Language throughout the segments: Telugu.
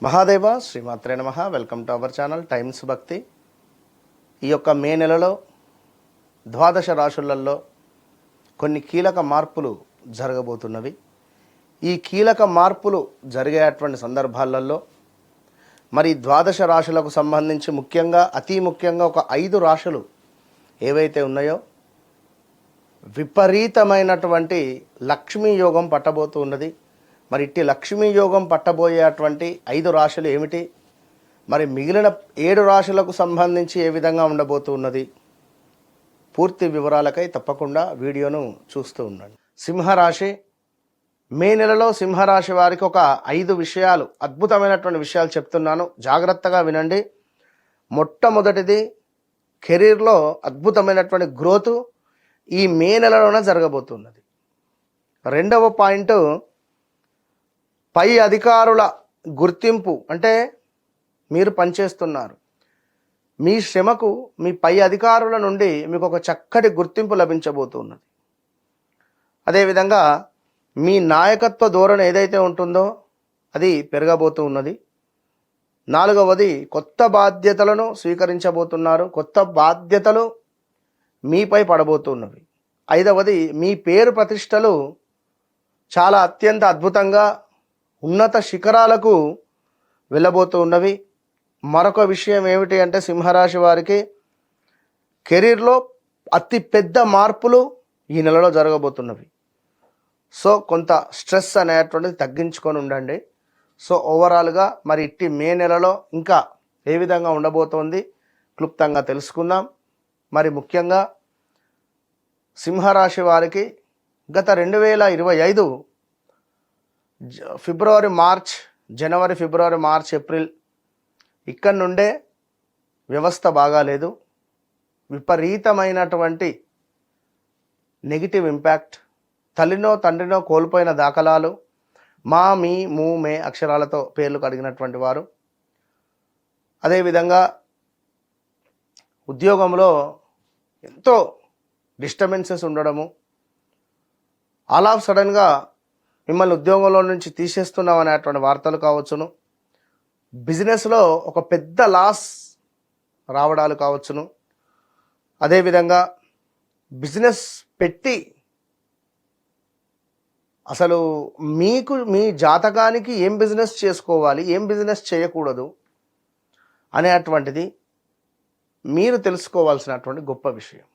మహాదేవ శ్రీమాత్రే నమః. Welcome to our channel times భక్తి. ఈ యొక్క మే నెలలో ద్వాదశ రాశులలో కొన్ని కీలక మార్పులు జరగబోతున్నవి. ఈ కీలక మార్పులు జరిగేటువంటి సందర్భాలలో మరి ద్వాదశ రాశులకు సంబంధించి ముఖ్యంగా అతి ముఖ్యంగా ఒక 5 రాశులు ఏవైతే ఉన్నాయో విపరీతమైనటువంటి లక్ష్మీ యోగం పట్టబోతూ ఉన్నది. మరి ఇట్టి లక్ష్మీ యోగం పట్టబోయేటువంటి 5 రాశులు ఏమిటి, మరి మిగిలిన 7 రాశులకు సంబంధించి ఏ విధంగా ఉండబోతూ ఉన్నది, పూర్తి వివరాలకై తప్పకుండా వీడియోను చూస్తూ ఉండండి. సింహరాశి, మే నెలలో సింహరాశి వారికి ఒక 5 విషయాలు, అద్భుతమైనటువంటి విషయాలు చెప్తున్నాను, జాగ్రత్తగా వినండి. మొట్టమొదటిది, కెరీర్లో అద్భుతమైనటువంటి గ్రోత్ ఈ మే నెలలోనే జరగబోతున్నది. రెండవ పాయింట్, పై అధికారుల గుర్తింపు. అంటే మీరు పనిచేస్తున్నారు, మీ శ్రమకు మీ పై అధికారుల నుండి మీకు ఒక చక్కటి గుర్తింపు లభించబోతున్నది. అదేవిధంగా మీ నాయకత్వ ధోరణి ఏదైతే ఉంటుందో అది పెరగబోతూ ఉన్నది. నాలుగవది, కొత్త బాధ్యతలను స్వీకరించబోతున్నారు, కొత్త బాధ్యతలు మీపై పడబోతున్నవి. ఐదవది, మీ పేరు ప్రతిష్టలు చాలా అత్యంత అద్భుతంగా ఉన్నత శిఖరాలకు వెళ్ళబోతూ ఉన్నవి. మరొక విషయం ఏమిటి అంటే సింహరాశి వారికి కెరీర్లో అతి పెద్ద మార్పులు ఈ నెలలో జరగబోతున్నవి. సో కొంత స్ట్రెస్ అనేటువంటిది తగ్గించుకొని ఉండండి. సో ఓవరాల్గా మరి ఇట్టి మే నెలలో ఇంకా ఏ విధంగా ఉండబోతోంది క్లుప్తంగా తెలుసుకుందాం. మరి ముఖ్యంగా సింహరాశి వారికి గత 2025 ఫిబ్రవరి, మార్చ్, జనవరి, ఫిబ్రవరి, మార్చ్, ఏప్రిల్ ఇక్కడ నుండే వ్యవస్థ బాగాలేదు. విపరీతమైనటువంటి నెగిటివ్ ఇంపాక్ట్, తల్లినో తండ్రినో కోల్పోయిన దాఖలాలు, మా, మీ, ము, మే అక్షరాలతో పేర్లు కడిగినటువంటి వారు. అదేవిధంగా ఉద్యోగంలో ఎంతో డిస్టర్బెన్సెస్ ఉండడము, ఆల్ ఆఫ్ సడన్గా మిమ్మల్ని ఉద్యోగంలో నుంచి తీసేస్తున్నాం అనేటువంటి వార్తలు కావచ్చును, బిజినెస్లో ఒక పెద్ద లాస్ రావడాలు కావచ్చును. అదేవిధంగా బిజినెస్ పెట్టి అసలు మీకు మీ జాతకానికి ఏం బిజినెస్ చేసుకోవాలి, ఏం బిజినెస్ చేయకూడదు అనేటువంటిది మీరు తెలుసుకోవాల్సినటువంటి గొప్ప విషయం.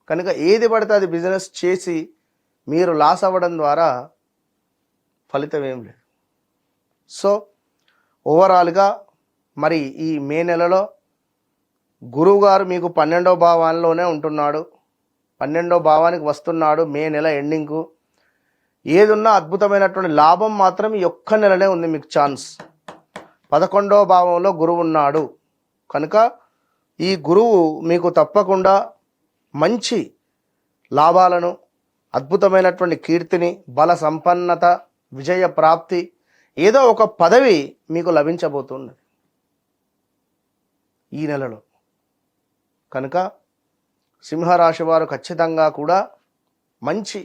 కనుక ఏది పడితే అది బిజినెస్ చేసి మీరు లాస్ అవ్వడం ద్వారా ఫలితం ఏం లేదు. సో ఓవరాల్గా మరి ఈ మే నెలలో గురువు గారు మీకు 12వ భావంలోనే ఉంటున్నాడు, 12వ భావానికి వస్తున్నాడు. మే నెల ఎండింగ్కు ఏదున్నా అద్భుతమైనటువంటి లాభం మాత్రం ఈ ఒక్క నెలనే ఉంది మీకు ఛాన్స్. 11వ భావంలో గురువు ఉన్నాడు కనుక ఈ గురువు మీకు తప్పకుండా మంచి లాభాలను, అద్భుతమైనటువంటి కీర్తిని, బల సంపన్నత, విజయ ప్రాప్తి, ఏదో ఒక పదవి మీకు లభించబోతున్నది ఈ నెలలో. కనుక సింహరాశి వారు ఖచ్చితంగా కూడా మంచి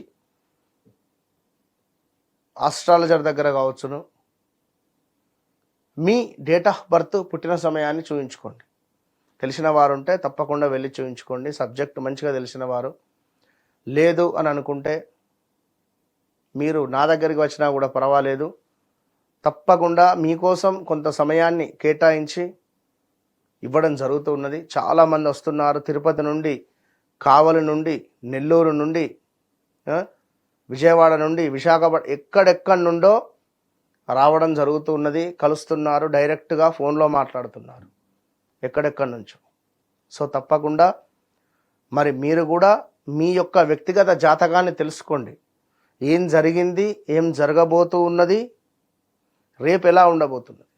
ఆస్ట్రాలజర్ దగ్గర కావచ్చును, మీ డేట్ ఆఫ్ బర్త్, పుట్టిన సమయాన్ని చూయించుకోండి. తెలిసిన వారు ఉంటే తప్పకుండా వెళ్ళి చూయించుకోండి. సబ్జెక్ట్ మంచిగా తెలిసిన వారు లేదు అని అనుకుంటే మీరు నా దగ్గరికి వచ్చినా కూడా పర్వాలేదు, తప్పకుండా మీకోసం కొంత సమయాన్ని కేటాయించి ఇవ్వడం జరుగుతూ ఉన్నది. చాలామంది వస్తున్నారు, తిరుపతి నుండి, కావలి నుండి, నెల్లూరు నుండి, విజయవాడ నుండి, విశాఖపట్నం, ఎక్కడెక్కడి నుండో రావడం జరుగుతూ ఉన్నది. కలుస్తున్నారు, డైరెక్ట్గా ఫోన్లో మాట్లాడుతున్నారు ఎక్కడెక్కడి నుంచో. సో తప్పకుండా మరి మీరు కూడా మీ యొక్క వ్యక్తిగత జాతకాన్ని తెలుసుకోండి. ఏం జరిగింది, ఏం జరగబోతూ ఉన్నది, రేపు ఎలా ఉండబోతున్నది,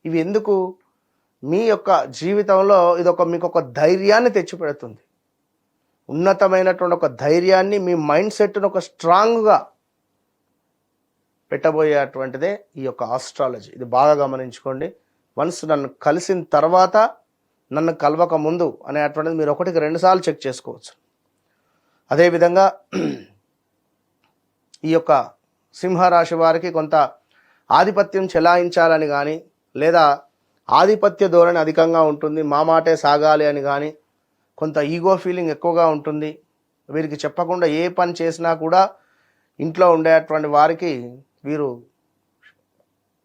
ఇవి ఎందుకు మీ యొక్క జీవితంలో ఇదొక మీకు ఒక ధైర్యాన్ని తెచ్చిపెడుతుంది. ఉన్నతమైనటువంటి ఒక ధైర్యాన్ని, మీ మైండ్ సెట్ను ఒక స్ట్రాంగ్గా పెట్టబోయేటువంటిదే ఈ యొక్క ఆస్ట్రాలజీ. ఇది బాగా గమనించుకోండి. వన్స్ నన్ను కలిసిన తర్వాత, నన్ను కలవక ముందు అనేటువంటిది మీరు 1కి 2 సార్లు చెక్ చేసుకోవచ్చు. అదేవిధంగా ఈ యొక్క సింహరాశి వారికి కొంత ఆధిపత్యం చెలాయించాలని కానీ, లేదా ఆధిపత్య ధోరణి అధికంగా ఉంటుంది, మా మాటే సాగాలి అని కానీ, కొంత ఈగో ఫీలింగ్ ఎక్కువగా ఉంటుంది. వీరికి చెప్పకుండా ఏ పని చేసినా కూడా ఇంట్లో ఉండేటువంటి వారికి వీరు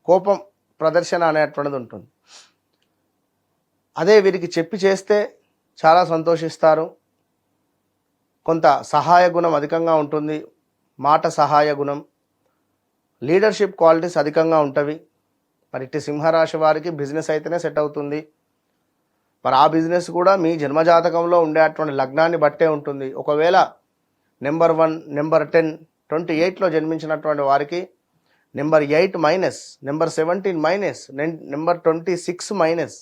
కోపం ప్రదర్శన అనేటువంటిది ఉంటుంది. అదే వీరికి చెప్పి చేస్తే చాలా సంతోషిస్తారు. కొంత సహాయ గుణం అధికంగా ఉంటుంది, మాట సహాయ గుణం, లీడర్షిప్ క్వాలిటీస్ అధికంగా ఉంటవి. మరి ఇట్టి సింహరాశి వారికి బిజినెస్ అయితేనే సెట్ అవుతుంది. మరి ఆ బిజినెస్ కూడా మీ జన్మజాతకంలో ఉండేటువంటి లగ్నాన్ని బట్టే ఉంటుంది. ఒకవేళ నెంబర్ 1, నెంబర్ 10, 28లో జన్మించినటువంటి వారికి number 8 minus, number 17 minus, number 26 minus.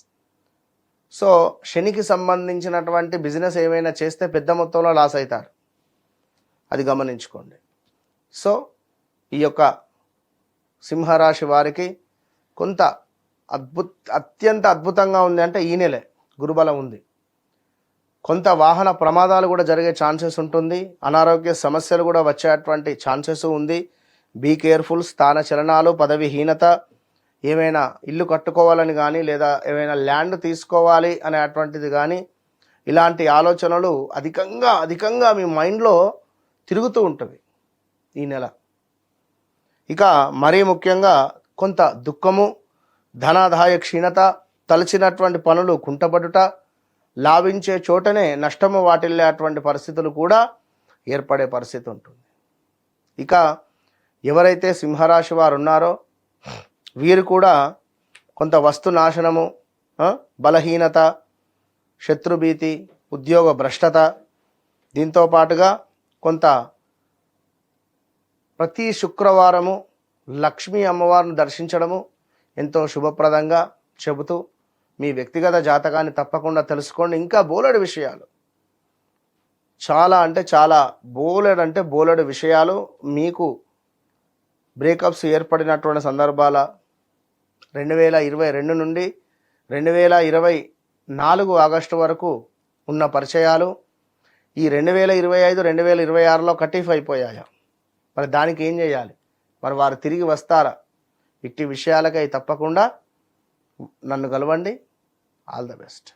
So శనికి సంబంధించినటువంటి బిజినెస్ ఏమైనా చేస్తే పెద్ద మొత్తంలో లాస్ అవుతారు, అది గమనించుకోండి. సో ఈ యొక్క సింహరాశి వారికి కొంత అత్యంత అద్భుతంగా ఉంది అంటే ఈ నెలే గురుబలం ఉంది. కొంత వాహన ప్రమాదాలు కూడా జరిగే ఛాన్సెస్ ఉంటుంది, అనారోగ్య సమస్యలు కూడా వచ్చేటువంటి ఛాన్సెస్ ఉంది. Be careful. స్థాన చలనాలు, పదవిహీనత, ఏమైనా ఇల్లు కట్టుకోవాలని కానీ లేదా ఏమైనా ల్యాండ్ తీసుకోవాలి అనేటువంటిది కానీ ఇలాంటి ఆలోచనలు అధికంగా మీ మైండ్లో తిరుగుతూ ఉంటుంది ఈ నెల. ఇక మరీ ముఖ్యంగా కొంత దుఃఖము, ధనాదాయ క్షీణత, తలచినటువంటి పనులు కుంటపడుట, లాభించే చోటనే నష్టము వాటిల్లేటువంటి పరిస్థితులు కూడా ఏర్పడే పరిస్థితి ఉంటుంది. ఇక ఎవరైతే సింహరాశి వారు ఉన్నారో వీరు కూడా కొంత వస్తు నాశనము, బలహీనత, శత్రుభీతి, ఉద్యోగ భ్రష్టత, దీంతో పాటుగా కొంత ప్రతి శుక్రవారము లక్ష్మీ అమ్మవారిని దర్శించడము ఎంతో శుభప్రదంగా చెబుతూ మీ వ్యక్తిగత జాతకాన్ని తప్పకుండా తెలుసుకోండి. ఇంకా బోలెడు విషయాలు, చాలా అంటే చాలా బోలెడు విషయాలు మీకు బ్రేకప్స్ ఏర్పడినటువంటి సందర్భాల 2022 నుండి 2024 ఆగస్టు వరకు ఉన్న పరిచయాలు ఈ 2025 2026లో కటీఫ్ అయిపోయాయా? మరి దానికి ఏం చేయాలి? మరి వారు తిరిగి వస్తారా? ఇట్టి విషయాలకై తప్పకుండా నన్ను కలవండి. All the best.